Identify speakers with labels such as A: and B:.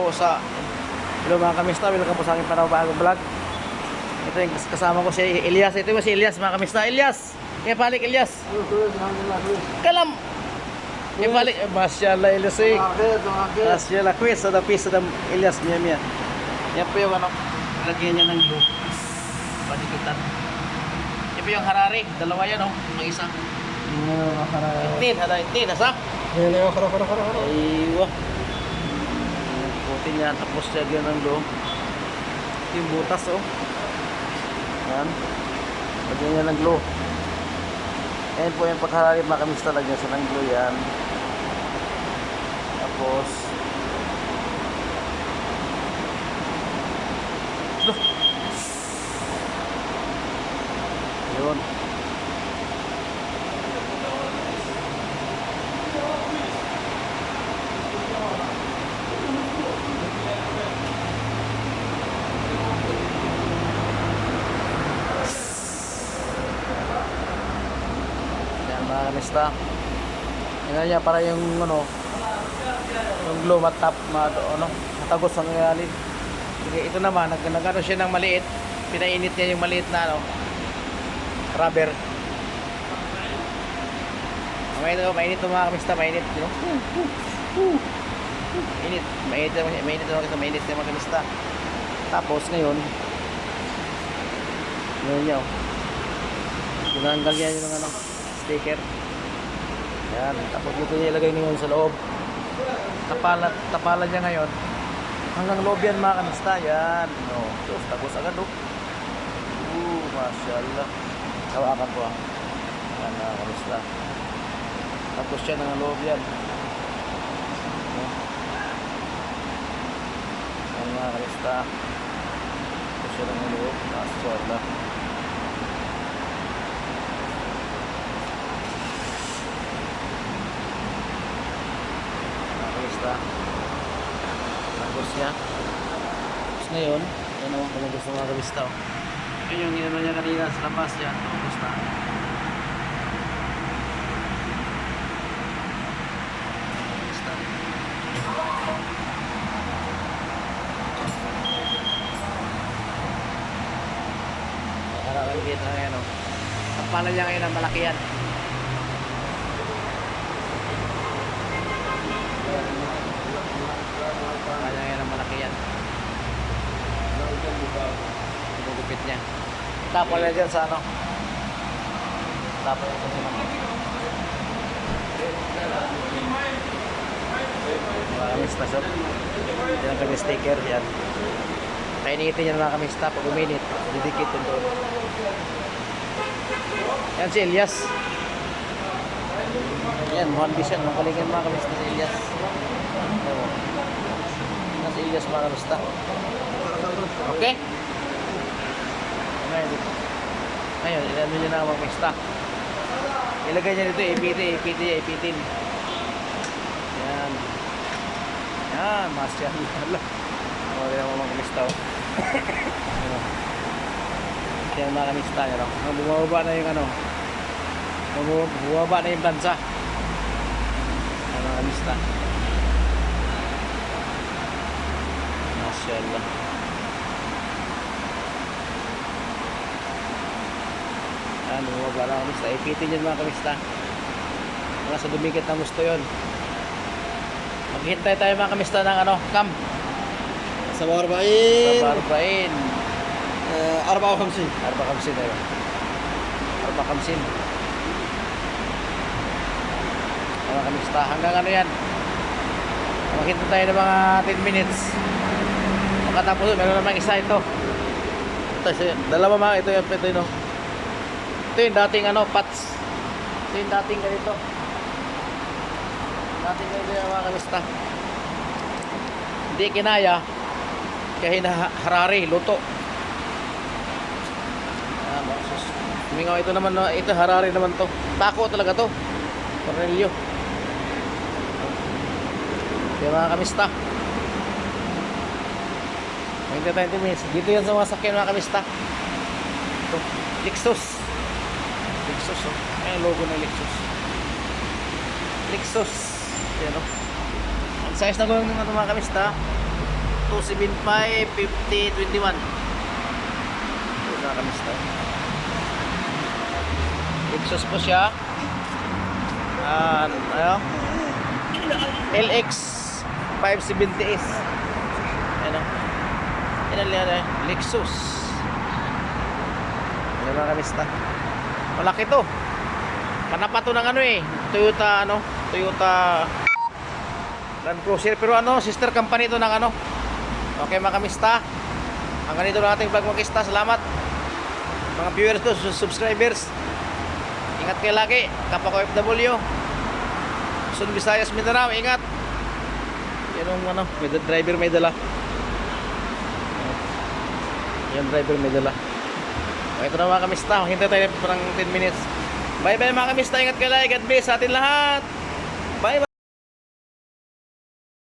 A: po sa hello mga kamista, welcome po sa aking panibagong vlog. Ito yung kasama ko si Elias. Ito yung si Elias mga kamista. Elias! Kaya balik Elias! Kalam! Kaya balik. Masyaallah Elias eh. Masyaallah. Quiz sa dapis sa Elias. Miya. Yan po yung ano. Lagyan niya ng glue. Panikitan. Yan po yung Harari. Dalawa yan oh. Ang isa. Itin. Nasa? Aywa. Putin yan. Tapos lagyan ng glue. Yung butas oh. Yan. Lagyan niya ng glue. Ayan po yung pagharari mga kamista, lagyan sa ng glue yan. Tapos yun. Mga kamista, yan niya para yung ano, yung glue matap, matagos ang nangyari. Ito naman, nagano siya ng maliit, pinainit niya yung maliit na ano, rubber. Mainit ito mga kamista, mainit, you know? Mainit yung mga kamista. Tapos ngayon niya, ginanggal niya yung ano, sticker. Yan. Tapos dito niya ilagay ngayon sa loob. Tapalan niya ngayon. Hanggang loob yan mga kamista. Yan. No. Tapos tapos agad oh. Masyaallah. Hawakan ko ah. Yan mga kamista. Tapos siya ng loob yan. Yan mga kamista. Tapos siya ng loob. Masyaallah. Tapos niya. Tapos ngayon, yan naman kung gusto mga kabista. Yun yung ginano niya kanina sa labas yan. Tapos na. Nakarakan dito na yan. Tapalan niya ngayon ang malaki yan. Kaya yan ang malaki yan. Gugupit niya. Tapos na dyan sa ano. Tapos na dyan sa ano. Mga stasyon. Yan ang kami sticker yan. Kaya iniitin niya na kami stop. Pag uminit, didikit yun doon. Yan si Elias. Yan, Juan Bisan. Makalingan mga kami si Elias. Nasa Elias mga kamista. Okay? Ngayon, ilano nyo na mga kamista. Ilagay niya dito, ipitin. Yan. Yan, masyaallah. Mawala naman mga kamista. Yan mga kamista. Bumababa na yung ano. Bumababa na yung bansa. Yan mga kamista. Masyaallah. Ano, bumaba na kamista. Ipitin yun mga kamista. Mga sa dumikit na gusto yun. Maghintay tayo mga kamista ng ano, cam.
B: Sa Barbain.
A: Sa Barbain.
B: 54.
A: 54 tayo. 54. Mga kamista. Hanggang ano yan. Maghintay tayo ng mga 10 minutes. Pagkatapos meron naman isa ito. Dalawa mga ito yung ito no. Ito yung dating ano, pots. Ito yung dating ganito. Dating ganito yung mga kamista. Hindi kinaya. Kaya Harari, luto. Mingaw ito naman, ito Harari naman to. Tako talaga to. Cornelio. Kaya mga kamista. Hintay tayo 10 minutes. Dito yan sa mga sakyan mga kamista. Ito, Lexus. Lexus oh. Ayan logo ng Lexus. Lexus. Ayan oh. Ang size na gawin ng mga kamista. 275-50-21. Ito mga kamista. Lexus po siya. Ano? LX 570S. Ano? Yan, Lexus. Yan mga kamista. Malaki to. Panapato ng ano Toyota Land Cruiser, pero sister company ito ng Okay mga kamista, ang ganito lang ating vlog mga kista. Salamat mga viewers to, subscribers. Ingat kayo lagi, kapwa ko FW Luzon, Visayas, Mindanao, ingat. Yan yung driver may dala. Yan driver may dala. Ito na mga kamista, hintay tayo parang 10 minutes. Bye bye mga kamista, ingat kayo lagi. God bless sa atin lahat. Bye bye.